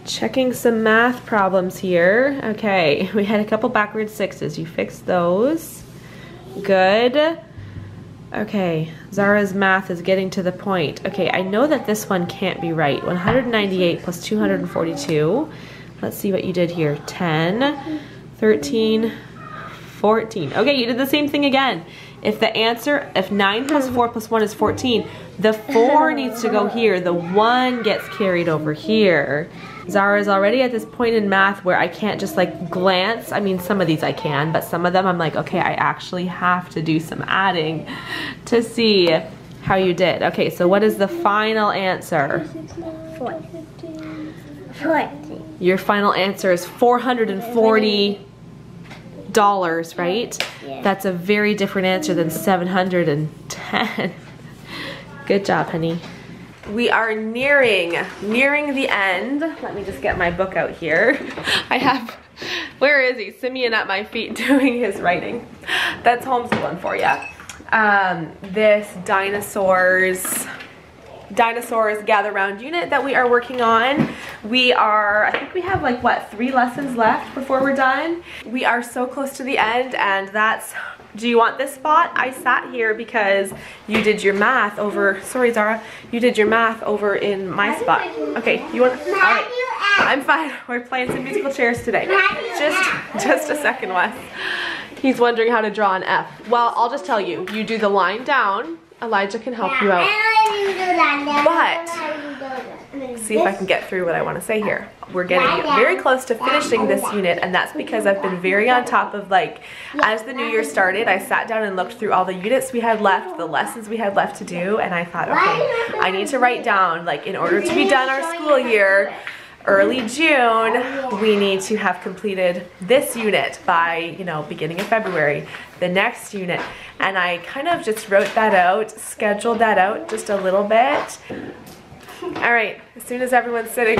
Checking some math problems here. Okay, we had a couple backward sixes. You fixed those. Good. Okay, Zara's math is getting to the point. Okay, I know that this one can't be right. 198 plus 242. Let's see what you did here. 10, 13, 14. Okay, you did the same thing again. If the answer, if 9 plus 4 plus 1 is 14, the 4 needs to go here. The 1 gets carried over here. Zara is already at this point in math where I can't just like glance. I mean, some of these I can, but some of them I'm like, okay, I actually have to do some adding to see how you did. Okay, so what is the final answer? 14. Your final answer is $440, right? Yeah. That's a very different answer than 710. Good job, honey. We are nearing the end. Let me just get my book out here. I have, where is he? Simeon at my feet doing his writing. That's homeschooling for you. This dinosaurs gather round unit that we are working on. I think we have like what, 3 lessons left before we're done. We are so close to the end, and that's, do you want this spot? I sat here because you did your math over, sorry Zara, you did your math over in my spot. Okay, you want, all right, I'm fine. We're playing some musical chairs today. Just a second, Wes. He's wondering how to draw an F. Well, I'll just tell you, you do the line down. Elijah can help you out. But, see if I can get through what I want to say here. We're getting very close to finishing this unit, and that's because I've been very on top of, like, as the new year started, I sat down and looked through all the units we had left, the lessons we had left to do, and I thought, okay, I need to write down, like, in order to be done our school year, early June, we need to have completed this unit by, you know, beginning of February, the next unit. And I kind of just wrote that out, scheduled that out just a little bit. All right, as soon as everyone's sitting.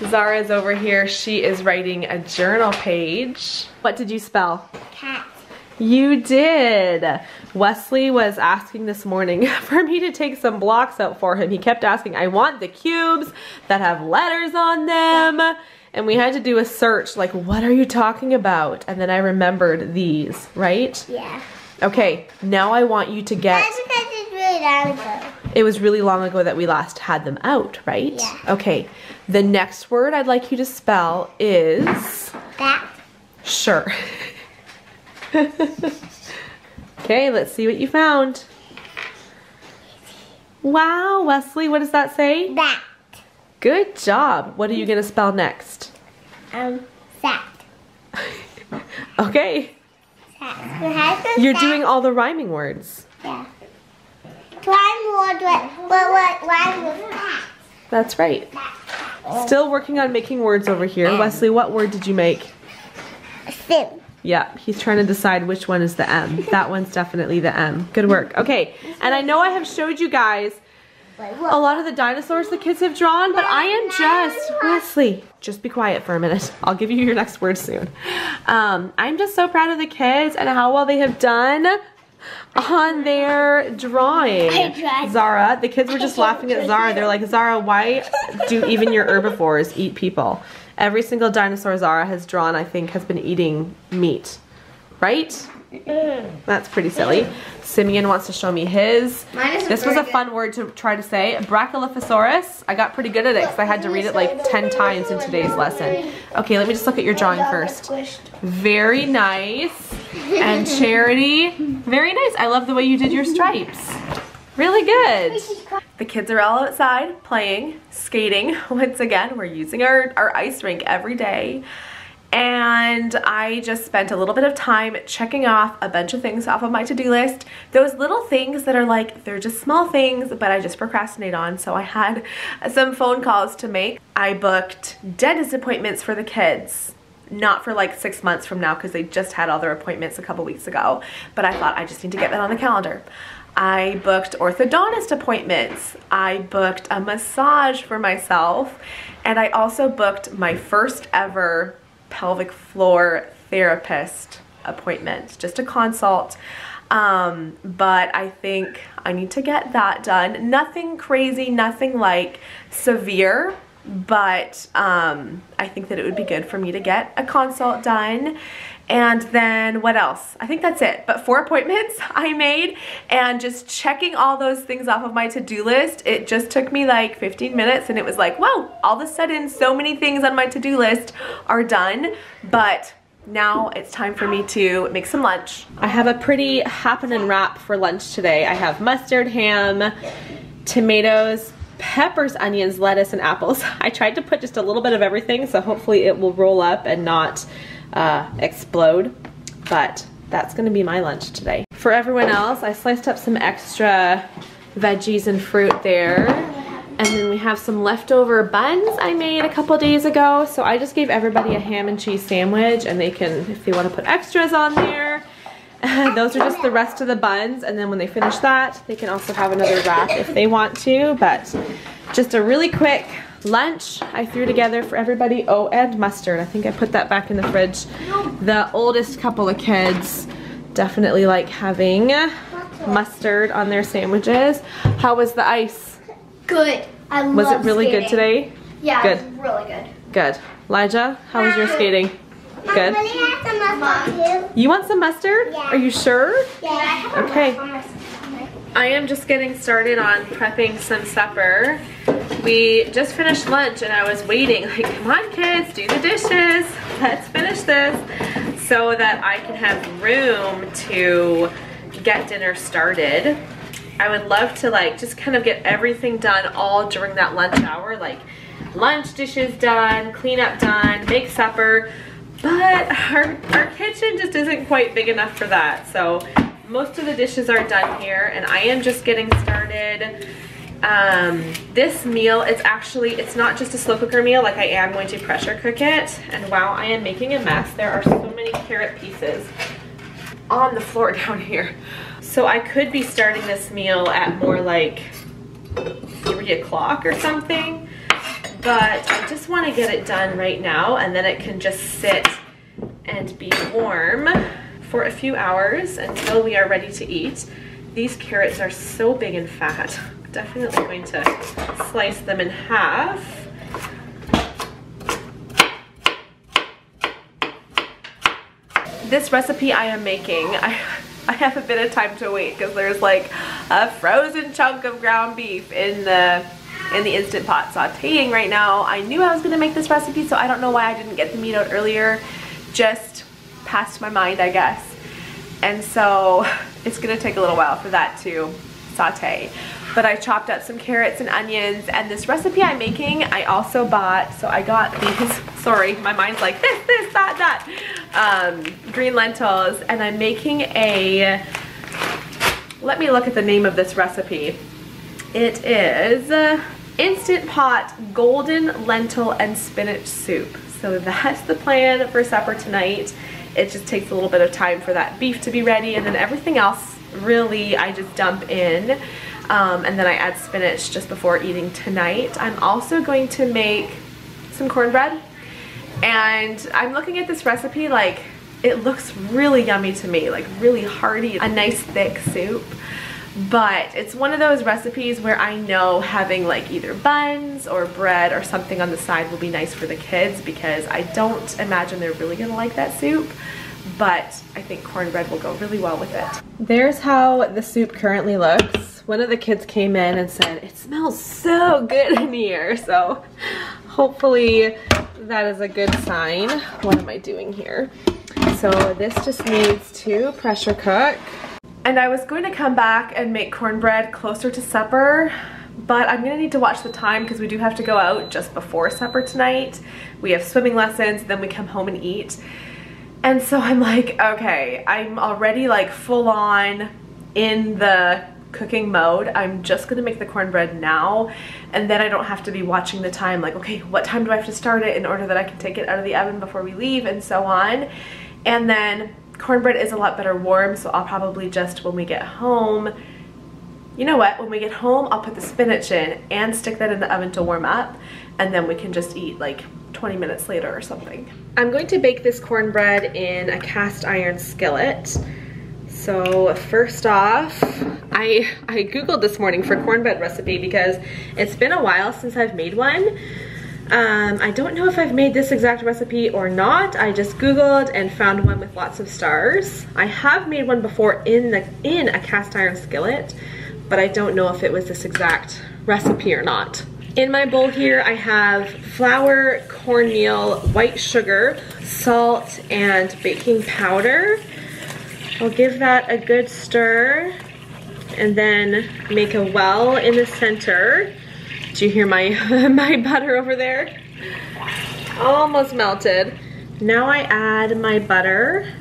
Zara's over here. She is writing a journal page. What did you spell? Cat. You did. Wesley was asking this morning for me to take some blocks out for him. He kept asking, I want the cubes that have letters on them. And we had to do a search, like, what are you talking about? And then I remembered these, right? Yeah. Okay, now I want you to get... That's because it's really long ago. It was really long ago that we last had them out, right? Yeah. Okay, the next word I'd like you to spell is... Bat. Sure. Okay, let's see what you found. Wow, Wesley, what does that say? Bat. Good job. What are you gonna spell next? Sat. Okay. Sat. You're doing all the rhyming words. Yeah. Rhyme with cat. That's right. Still working on making words over here. Wesley, what word did you make? Sim. Yeah, he's trying to decide which one is the M. That one's definitely the M. Good work. Okay, and I know I have showed you guys a lot of the dinosaurs the kids have drawn, but I am just, Wesley, just be quiet for a minute. I'll give you your next word soon. I'm just so proud of the kids and how well they have done on their drawing. Zara, the kids were just laughing at Zara. They're like, Zara, why do even your herbivores eat people? Every single dinosaur Zara has drawn, I think, has been eating meat, right? That's pretty silly. Simeon wants to show me his. This was a fun word to try to say. Brachylophosaurus. I got pretty good at it because I had to read it like 10 times in today's lesson. Okay, let me just look at your drawing first. Very nice. And Charity. Very nice. I love the way you did your stripes. Really good. The kids are all outside playing, skating. Once again, we're using our ice rink every day. And I just spent a little bit of time checking off a bunch of things off of my to-do list. Those little things that are like, they're just small things, but I just procrastinate on. So I had some phone calls to make. I booked dentist appointments for the kids. Not for like 6 months from now because they just had all their appointments a couple weeks ago. But I thought I just need to get that on the calendar. I booked orthodontist appointments. I booked a massage for myself. And I also booked my first ever pelvic floor therapist appointment, just a consult. but I think I need to get that done. Nothing crazy, nothing like severe, but I think that it would be good for me to get a consult done. And then what else? I think that's it. But 4 appointments I made, and just checking all those things off of my to-do list, it just took me like 15 minutes, and it was like, whoa, all of a sudden so many things on my to-do list are done. But now it's time for me to make some lunch. I have a pretty happening wrap for lunch today. I have mustard, ham, tomatoes, peppers, onions, lettuce, and apples. I tried to put just a little bit of everything, so hopefully it will roll up and not explode, but that's gonna be my lunch today. For everyone else, I sliced up some extra veggies and fruit there, and then we have some leftover buns I made a couple days ago, so I just gave everybody a ham and cheese sandwich, and they can, if they want to put extras on there, those are just the rest of the buns, and then when they finish that, they can also have another wrap if they want to. But just a really quick lunch I threw together for everybody. Oh, and mustard. I think I put that back in the fridge. The oldest couple of kids definitely like having mustard on their sandwiches. How was the ice? Good. Was it really good today? Yeah, good. It was really good. Good. Elijah, how was your skating? Good. Really have some mustard too. You want some mustard? Yeah. Are you sure? Yeah. Okay. I am just getting started on prepping some supper. We just finished lunch and I was waiting, like, come on kids, do the dishes. Let's finish this so that I can have room to get dinner started. I would love to like just kind of get everything done all during that lunch hour, like lunch dishes done, cleanup done, make supper, but our kitchen just isn't quite big enough for that. So most of the dishes are done here and I am just getting started. This meal, it's not just a slow cooker meal, like I am going to pressure cook it. And wow, I am making a mess. There are so many carrot pieces on the floor down here. So I could be starting this meal at more like 3 o'clock or something, but I just want to get it done right now, and then it can just sit and be warm for a few hours until we are ready to eat. These carrots are so big and fat. I'm definitely going to slice them in half. This recipe I am making, I have a bit of time to wait because there's like a frozen chunk of ground beef in the Instant Pot sauteing right now. I knew I was going to make this recipe, so I don't know why I didn't get the meat out earlier. Just passed my mind, I guess. And so it's going to take a little while for that to saute. But I chopped up some carrots and onions, and this recipe I'm making, I also bought, so I got these, sorry, my mind's like this, that, green lentils, and I'm making a, let me look at the name of this recipe. It is Instant Pot Golden Lentil and Spinach Soup. So that's the plan for supper tonight. It just takes a little bit of time for that beef to be ready, and then everything else really I just dump in. And then I add spinach just before eating tonight. I'm also going to make some cornbread, and I'm looking at this recipe, like it looks really yummy to me, like really hearty, a nice thick soup. But it's one of those recipes where I know having like either buns or bread or something on the side will be nice for the kids, because I don't imagine they're really gonna like that soup, but I think cornbread will go really well with it. There's how the soup currently looks. One of the kids came in and said, it smells so good in here, so hopefully that is a good sign. What am I doing here? So this just needs to pressure cook. And I was going to come back and make cornbread closer to supper, but I'm gonna need to watch the time because we do have to go out just before supper tonight. We have swimming lessons, then we come home and eat. And so I'm like, okay, I'm already like full on in the cooking mode. I'm just gonna make the cornbread now, and then I don't have to be watching the time, like, okay, what time do I have to start it in order that I can take it out of the oven before we leave, and so on. And then cornbread is a lot better warm, so I'll probably just, when we get home, you know what, when we get home, I'll put the spinach in and stick that in the oven to warm up, and then we can just eat like 20 minutes later or something. I'm going to bake this cornbread in a cast iron skillet. So first off, I Googled this morning for cornbread recipe because it's been a while since I've made one. I don't know if I've made this exact recipe or not. I just Googled and found one with lots of stars. I have made one before in a cast iron skillet, but I don't know if it was this exact recipe or not. In my bowl here, I have flour, cornmeal, white sugar, salt, and baking powder. I'll give that a good stir and then make a well in the center. Do you hear my my butter over there? Almost melted. Now I add my butter.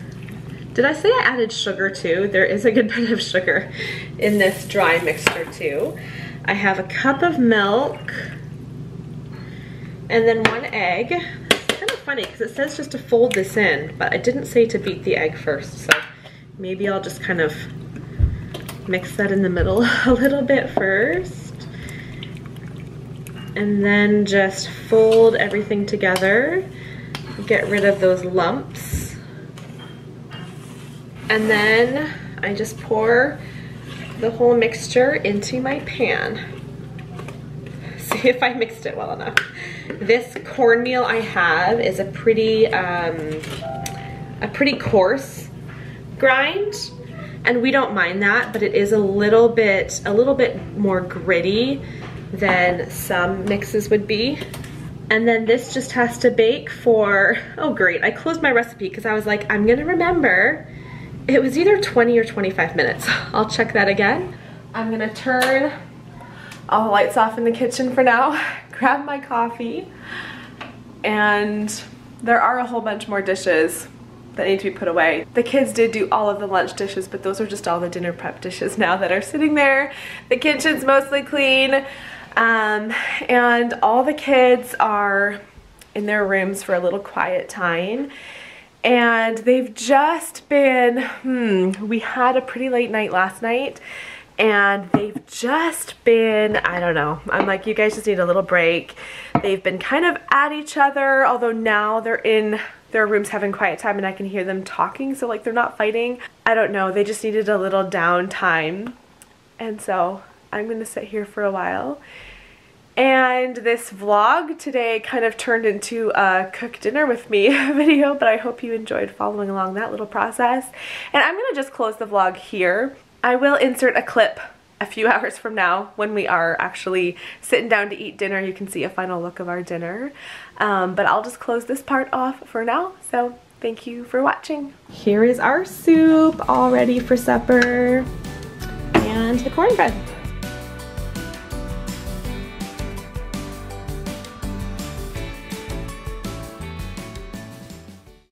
Did I say I added sugar too? There is a good bit of sugar in this dry mixture too. I have a cup of milk and then 1 egg. It's kind of funny because it says just to fold this in, but I didn't say to beat the egg first, so maybe I'll just kind of mix that in the middle a little bit first. And then just fold everything together. Get rid of those lumps. And then I just pour the whole mixture into my pan. See if I mixed it well enough. This cornmeal I have is a pretty coarse grind, and we don't mind that, but it is a little bit more gritty than some mixes would be. And then this just has to bake for, oh great, I closed my recipe because I was like, I'm gonna remember. It was either 20 or 25 minutes. I'll check that again. I'm gonna turn all the lights off in the kitchen for now, grab my coffee, and there are a whole bunch more dishes that need to be put away. The kids did do all of the lunch dishes, but those are just all the dinner prep dishes now that are sitting there. The kitchen's mostly clean, and all the kids are in their rooms for a little quiet time. And they've just been, we had a pretty late night last night, and they've just been, I don't know, I'm like, you guys just need a little break. They've been kind of at each other, although now they're in their rooms having quiet time and I can hear them talking, so like they're not fighting. I don't know, they just needed a little downtime. And so I'm gonna sit here for a while. And this vlog today kind of turned into a cook dinner with me video, but I hope you enjoyed following along that little process. And I'm gonna just close the vlog here. I will insert a clip a few hours from now when we are actually sitting down to eat dinner. You can see a final look of our dinner. But I'll just close this part off for now. So thank you for watching. Here is our soup all ready for supper and the cornbread.